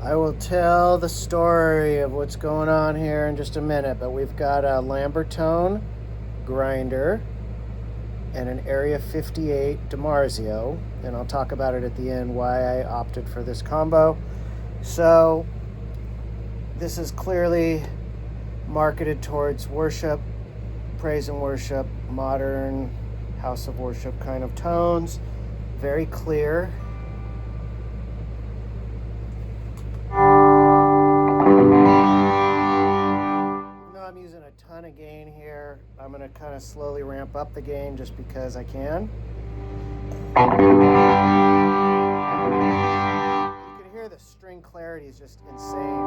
I will tell the story of what's going on here in just a minute, but we've got a Lambertone Grinder and an Area 58 DiMarzio, and I'll talk about it at the end why I opted for this combo. So this is clearly marketed towards worship, praise and worship, modern house of worship kind of tones, very clear. I'm using a ton of gain here. I'm going to kind of slowly ramp up the gain just because I can. You can hear the string clarity is just insane.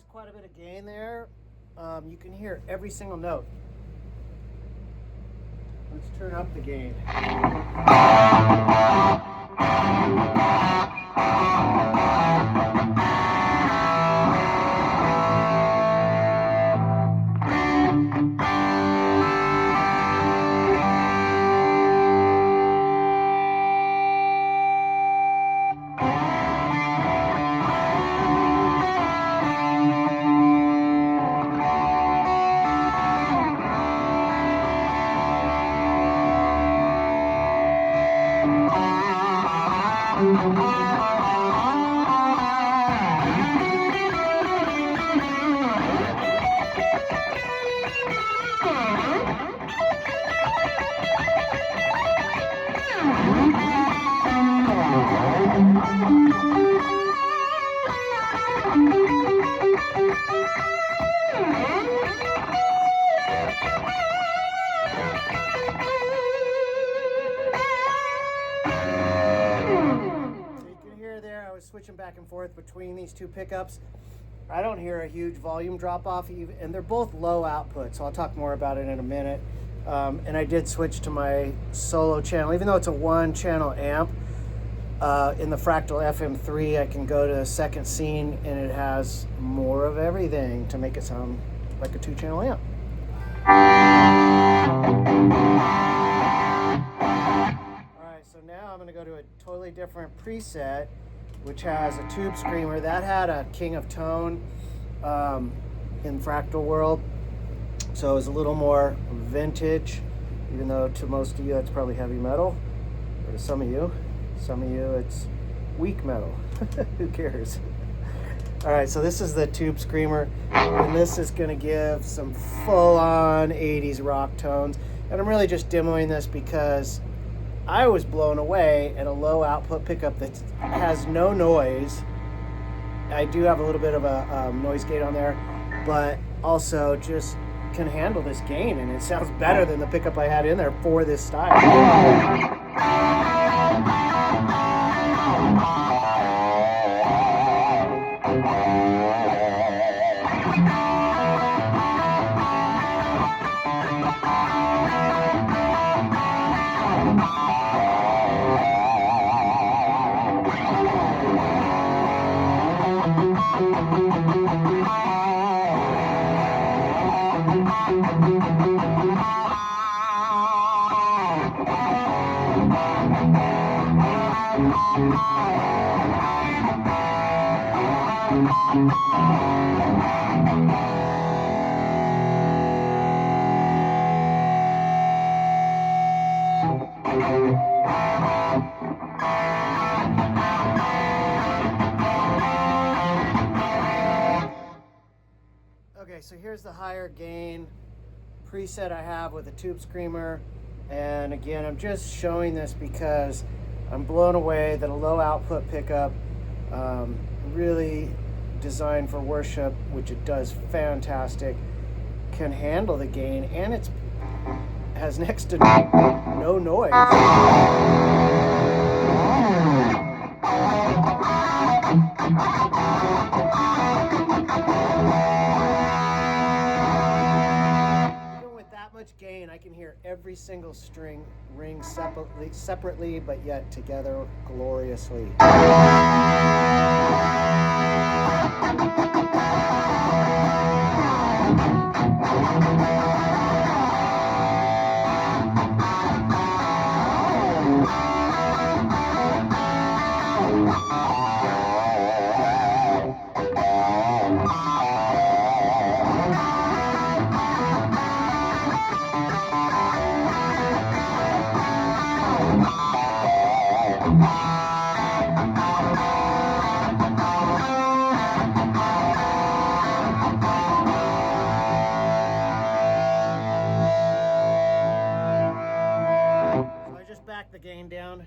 Quite a bit of gain there. You can hear every single note. Let's turn up the gain. Switching back and forth between these two pickups. I don't hear a huge volume drop off, and they're both low output, so I'll talk more about it in a minute. And I did switch to my solo channel, even though it's a one channel amp. In the Fractal FM3 I can go to second scene and it has more of everything to make it sound like a 2-channel amp. Alright, so now I'm going to go to a totally different preset, which has a tube screamer. That had a King of Tone in Fractal World, so it was a little more vintage, even though to most of you that's probably heavy metal, or to some of you it's weak metal. Who cares? Alright, so this is the tube screamer, and this is going to give some full-on 80s rock tones, and I'm really just demoing this because I was blown away at a low output pickup that has no noise. I do have a little bit of a noise gate on there, but also just can handle this gain, and it sounds better than the pickup I had in there for this style. Okay, so here's the higher gain preset I have with a tube screamer, and again I'm just showing this because I'm blown away that a low output pickup, really designed for worship, which it does fantastic, can handle the gain, and it has next to no noise. Even with that much gain, I can hear every single string ring separately, but yet together gloriously. Back the gain down.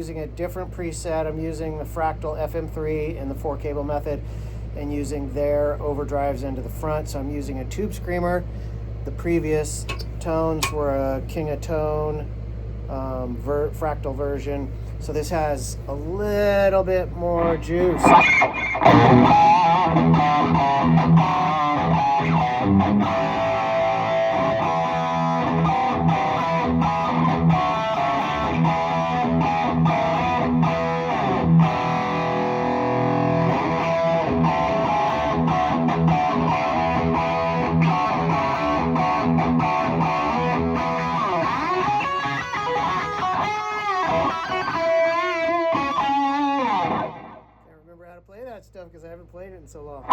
using a different preset. I'm using the Fractal FM3 and the 4-cable method and using their overdrives into the front. So I'm using a tube screamer. The previous tones were a King of Tone fractal version. So this has a little bit more juice. Stuff because I haven't played it in so long.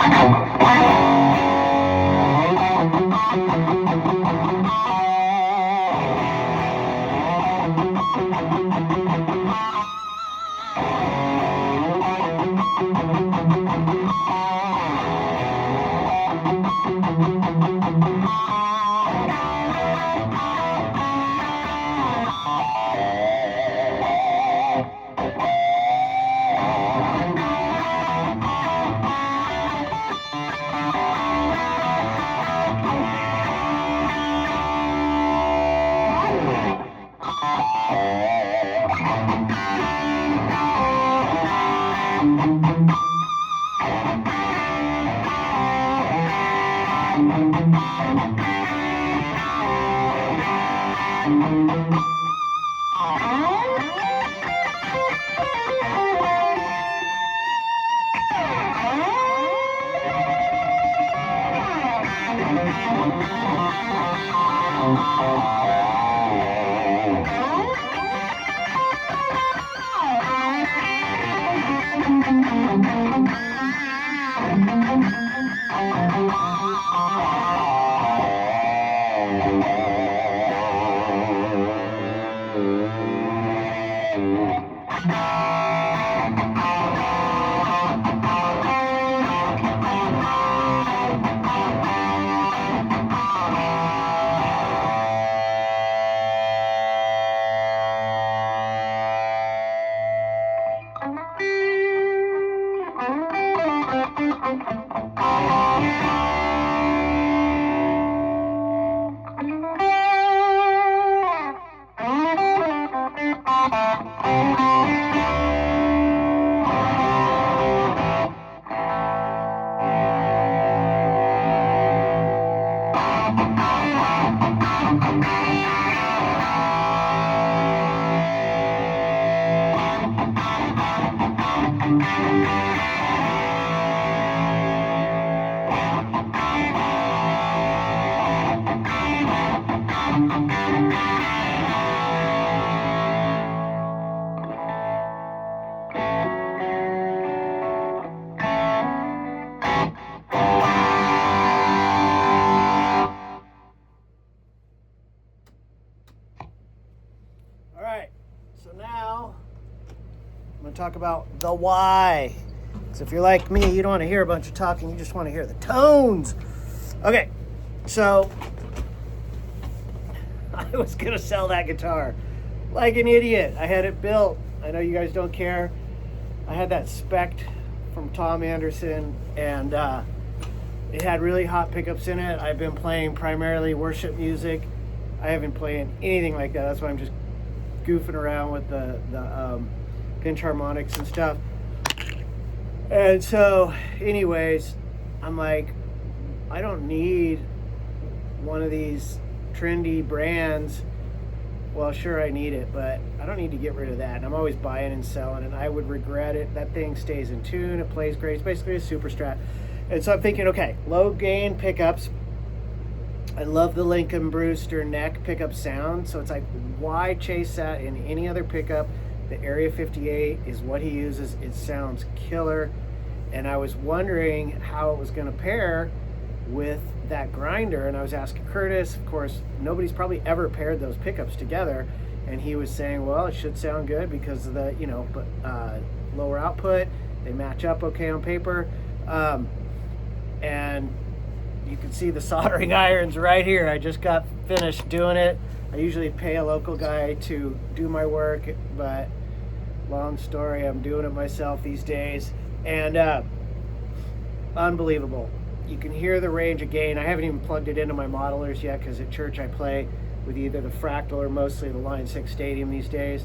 Talk about the why. So if you're like me, you don't want to hear a bunch of talking, you just want to hear the tones. Okay, so I was gonna sell that guitar like an idiot. I had it built. I know you guys don't care. I had that spec'd from Tom Anderson, and it had really hot pickups in it. I've been playing primarily worship music. I haven't played anything like that. That's why I'm just goofing around with the pinch harmonics and stuff. And so anyways, I'm like, I don't need one of these trendy brands. Well, sure, I need it, but I don't need to get rid of that. And I'm always buying and selling, and I would regret it. That thing stays in tune, it plays great. It's basically a super strat. And so I'm thinking, okay, low gain pickups. I love the Lincoln Brewster neck pickup sound. So it's like, why chase that in any other pickup? The Area 58 is what he uses. It sounds killer. And I was wondering how it was going to pair with that grinder. And I was asking Curtis, of course, nobody's probably ever paired those pickups together. And he was saying, well, it should sound good because of the, lower output. They match up okay on paper. And you can see the soldering irons right here. I just got finished doing it. I usually pay a local guy to do my work, but Long story. I'm doing it myself these days. And unbelievable. You can hear the range of gain. I haven't even plugged it into my modelers yet because at church I play with either the Fractal or mostly the Line 6 Stadium these days.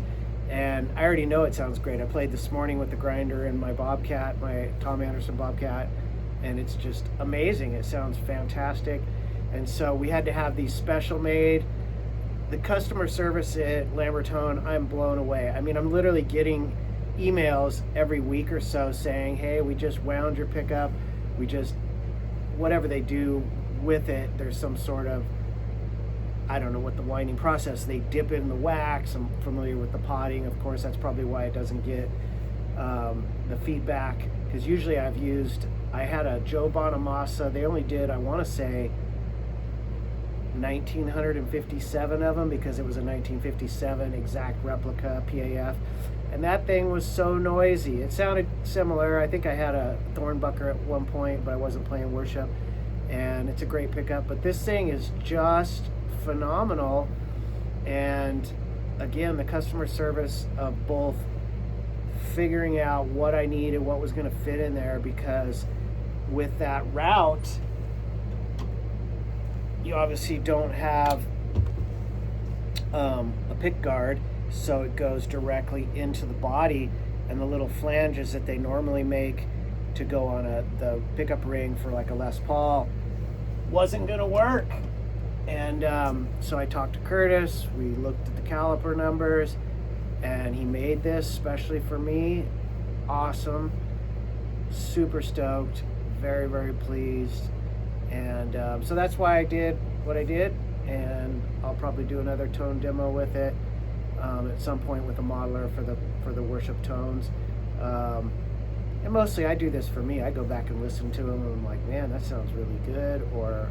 And I already know it sounds great. I played this morning with the Grinder and my Bobcat, my Tom Anderson Bobcat, and it's just amazing. It sounds fantastic. And so we had to have these special made. The customer service at Lambertone, I'm blown away. I mean, I'm literally getting emails every week or so saying, hey, we just wound your pickup. We just, whatever they do with it, there's some sort of, I don't know what the winding process, they dip it in the wax. I'm familiar with the potting. Of course, that's probably why it doesn't get the feedback. Because usually I had a Joe Bonamassa. They only did, I want to say, 1,957 of them because it was a 1957 exact replica PAF. And that thing was so noisy. It sounded similar. I think I had a Thornbucker at one point, but I wasn't playing worship. And it's a great pickup. But this thing is just phenomenal. And again, the customer service of both figuring out what I needed, what was going to fit in there, because with that route, you obviously don't have a pick guard, so it goes directly into the body, and the little flanges that they normally make to go on the pickup ring for like a Les Paul wasn't going to work. And so I talked to Curtis, we looked at the caliper numbers, and he made this especially for me. Awesome, super stoked, very, very pleased. And so that's why I did what I did, and I'll probably do another tone demo with it at some point with a modeler for the worship tones. And mostly I do this for me. I go back and listen to them, and I'm like, man, that sounds really good. Or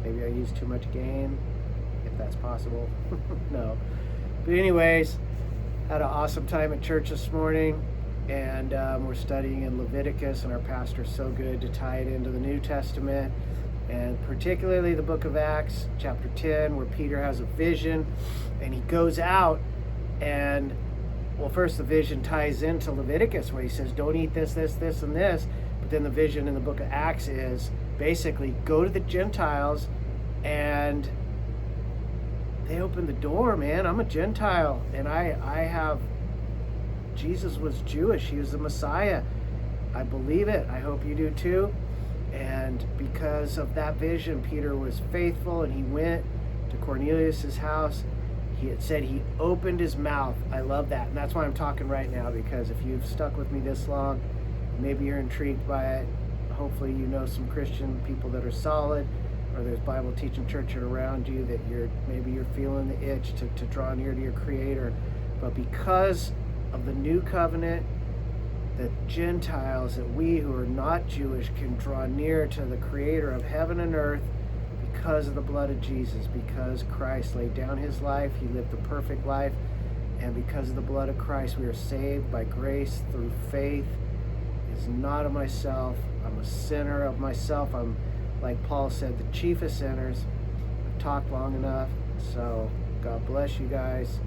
maybe I use too much gain, if that's possible. No. But anyways, had an awesome time at church this morning, and we're studying in Leviticus, and our pastor's so good to tie it into the New Testament, and particularly the book of Acts, chapter 10, where Peter has a vision, and he goes out, and, well, first the vision ties into Leviticus, where he says, don't eat this, this, this, and this, but then the vision in the book of Acts is basically go to the Gentiles, and they open the door, man. I'm a Gentile, and I have, Jesus was Jewish. He was the Messiah. I believe it. I hope you do too. And because of that vision, Peter was faithful, and he went to Cornelius's house. He had said he opened his mouth. I love that. And that's why I'm talking right now, because if you've stuck with me this long, maybe you're intrigued by it. Hopefully you know some Christian people that are solid, or there's Bible teaching church around you that maybe you're feeling the itch to draw near to your Creator. But because of the new covenant, the Gentiles, that we who are not Jewish can draw near to the Creator of heaven and earth because of the blood of Jesus, because Christ laid down his life, he lived the perfect life, and because of the blood of Christ we are saved by grace through faith. It's not of myself. I'm a sinner of myself. I'm, like Paul said, the chief of sinners. I've talked long enough, so God bless you guys.